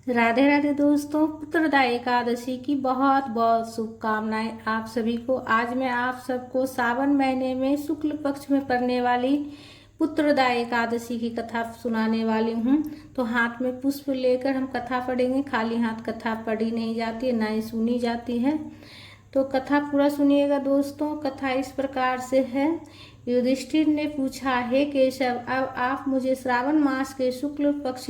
राधे राधे दोस्तों, पुत्रदा एकादशी की बहुत बहुत शुभकामनाएं आप सभी को। आज मैं आप सबको सावन महीने में शुक्ल पक्ष में पड़ने वाली पुत्रदा एकादशी की कथा सुनाने वाली हूँ। तो हाथ में पुष्प लेकर हम कथा पढ़ेंगे। खाली हाथ कथा पढ़ी नहीं जाती है, ना ही सुनी जाती है। तो कथा पूरा सुनिएगा दोस्तों। कथा इस प्रकार से है। युधिष्ठिर ने पूछा, हे केशव, अब आप मुझे श्रावण मास के शुक्ल पक्ष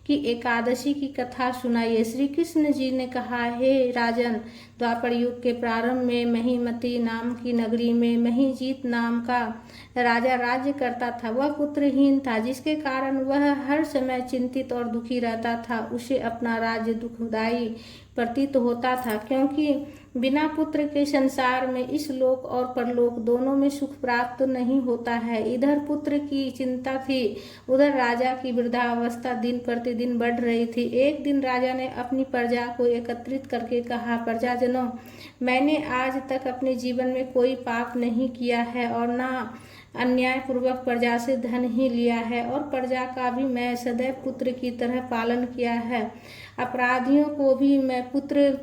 की एकादशी की कथा सुनाइए। श्री कृष्ण जी ने कहा, हे राजन, द्वापर युग के प्रारंभ में महीमती नाम की नगरी में महीजीत नाम का राजा राज्य करता था। वह पुत्रहीन था, जिसके कारण वह हर समय चिंतित और दुखी रहता था। उसे अपना राज्य दुखदायी प्रतीत होता था, क्योंकि बिना पुत्र के संसार में इस लोक और परलोक दोनों में सुख प्राप्त नहीं होता है। इधर पुत्र की चिंता थी, उधर राजा की वृद्धावस्था दिन प्रतिदिन बढ़ रही थी। एक दिन राजा ने अपनी प्रजा को एकत्रित करके कहा, प्रजाजनों, मैंने आज तक अपने जीवन में कोई पाप नहीं किया है और ना अन्यायपूर्वक प्रजा से धन ही लिया है, और प्रजा का भी मैं सदैव पुत्र की तरह पालन किया है। अपराधियों को भी मैं पुत्र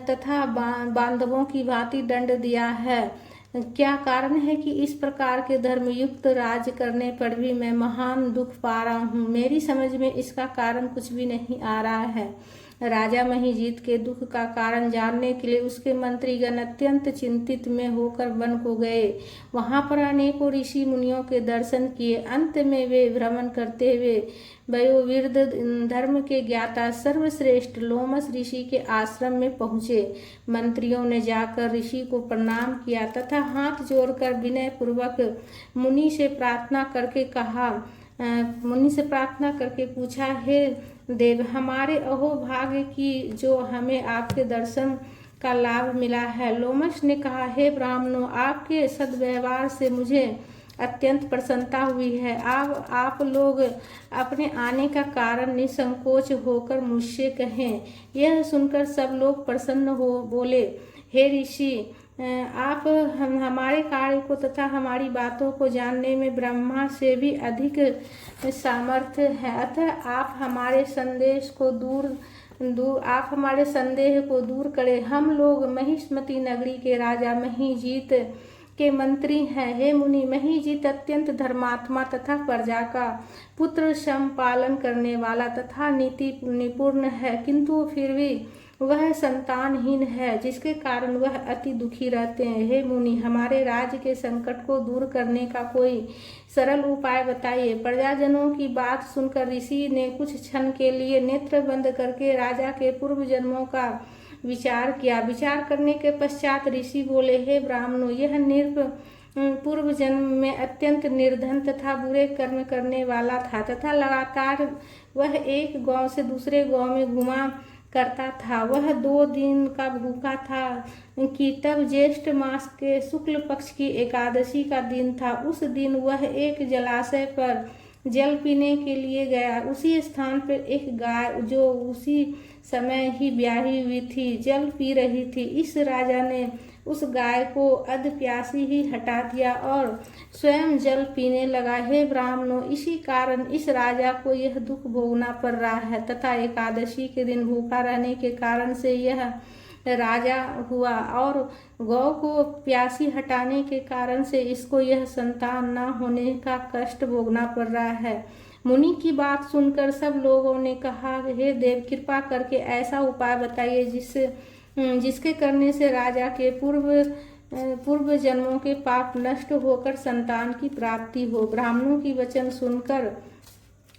तथा बांधवों की भांति दंड दिया है। क्या कारण है कि इस प्रकार के धर्मयुक्त राज्य करने पर भी मैं महान दुख पा रहा हूँ? मेरी समझ में इसका कारण कुछ भी नहीं आ रहा है। राजा महीजीत के दुख का कारण जानने के लिए उसके मंत्रीगण अत्यंत चिंतित में होकर वन को गए। वहां पर अनेकों ऋषि मुनियों के दर्शन किए। अंत में वे भ्रमण करते हुए वयोवृद्ध धर्म के ज्ञाता सर्वश्रेष्ठ लोमस ऋषि के आश्रम में पहुँचे। मंत्रियों ने जाकर ऋषि को प्रणाम किया तथा हाथ जोड़कर विनय पूर्वक मुनि से प्रार्थना करके पूछा, हे देव, हमारे अहो भाग्य की जो हमें आपके दर्शन का लाभ मिला है। लोमश ने कहा, हे ब्राह्मणों, आपके सद्व्यवहार से मुझे अत्यंत प्रसन्नता हुई है। आप लोग अपने आने का कारण निसंकोच होकर मुझसे कहें। यह सुनकर सब लोग प्रसन्न हो बोले, हे ऋषि, आप हमारे कार्य को तथा हमारी बातों को जानने में ब्रह्मा से भी अधिक सामर्थ्य है। अतः आप हमारे संदेह को दूर करें। हम लोग महिष्मती नगरी के राजा महीजीत के मंत्री हैं। हे मुनि, महीजीत अत्यंत धर्मात्मा तथा प्रजा का पुत्र सम पालन करने वाला तथा नीति निपुण है, किंतु फिर भी वह संतानहीन है, जिसके कारण वह अति दुखी रहते हैं। हे मुनि, हमारे राज्य के संकट को दूर करने का कोई सरल उपाय बताइए। प्रजाजनों की बात सुनकर ऋषि ने कुछ क्षण के लिए नेत्र बंद करके राजा के पूर्व जन्मों का विचार किया। विचार करने के पश्चात ऋषि बोले, हे ब्राह्मणों, यह नृप पूर्व जन्म में अत्यंत निर्धन तथा बुरे कर्म करने वाला था तथा लगातार वह एक गांव से दूसरे गांव में घुमा करता था। वह 2 दिन का भूखा था कि तब ज्येष्ठ मास के शुक्ल पक्ष की एकादशी का दिन था। उस दिन वह एक जलाशय पर जल पीने के लिए गया। उसी स्थान पर एक गाय, जो उसी समय ही ब्याही हुई थी, जल पी रही थी। इस राजा ने उस गाय को अध प्यासी ही हटा दिया और स्वयं जल पीने लगा। हे ब्राह्मणों, इसी कारण इस राजा को यह दुख भोगना पड़ रहा है तथा एकादशी के दिन भूखा रहने के कारण से यह राजा हुआ, और गौ को प्यासी हटाने के कारण से इसको यह संतान न होने का कष्ट भोगना पड़ रहा है। मुनि की बात सुनकर सब लोगों ने कहा, हे देव, कृपा करके ऐसा उपाय बताइए जिसके करने से राजा के पूर्व जन्मों के पाप नष्ट होकर संतान की प्राप्ति हो। ब्राह्मणों की वचन सुनकर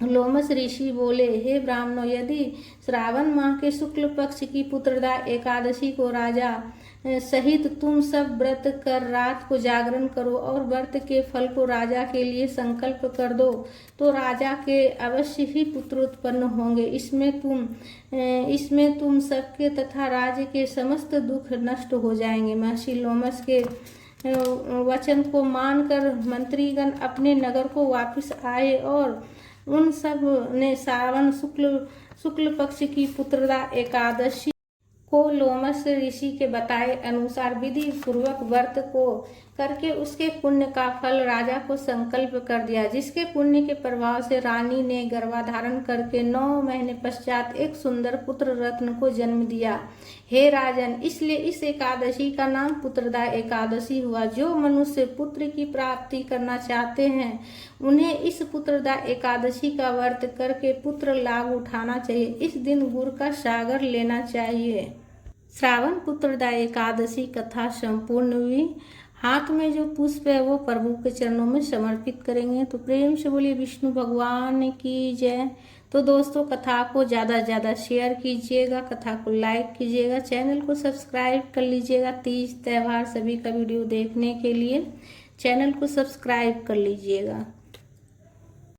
लोमस ऋषि बोले, हे ब्राह्मणों, यदि श्रावण माह के शुक्ल पक्ष की पुत्रदा एकादशी को राजा सहित तुम सब व्रत कर रात को जागरण करो और व्रत के फल को राजा के लिए संकल्प कर दो, तो राजा के अवश्य ही पुत्र उत्पन्न होंगे। इसमें तुम सबके तथा राज्य के समस्त दुख नष्ट हो जाएंगे। महर्षि लोमस के वचन को मानकर मंत्रीगण अपने नगर को वापस आए और उन सब ने श्रावण शुक्ल पक्ष की पुत्रदा एकादशी को लोमस ऋषि के बताए अनुसार विधि पूर्वक व्रत को करके उसके पुण्य का फल राजा को संकल्प कर दिया, जिसके पुण्य के प्रभाव से रानी ने गर्भाधारण करके 9 महीने पश्चात एक सुंदर पुत्र रत्न को जन्म दिया। हे राजन, इसलिए इस एकादशी का नाम पुत्रदा एकादशी हुआ। जो मनुष्य पुत्र की प्राप्ति करना चाहते हैं उन्हें इस पुत्रदा एकादशी का व्रत करके पुत्र लाभ उठाना चाहिए। इस दिन गुड़ का सागर लेना चाहिए। श्रावण पुत्रदा एकादशी कथा संपूर्ण हुई। हाथ में जो पुष्प है वो प्रभु के चरणों में समर्पित करेंगे। तो प्रेम से बोलिए विष्णु भगवान की जय। तो दोस्तों, कथा को ज़्यादा से ज़्यादा शेयर कीजिएगा, कथा को लाइक कीजिएगा, चैनल को सब्सक्राइब कर लीजिएगा। तीज त्यौहार सभी का वीडियो देखने के लिए चैनल को सब्सक्राइब कर लीजिएगा।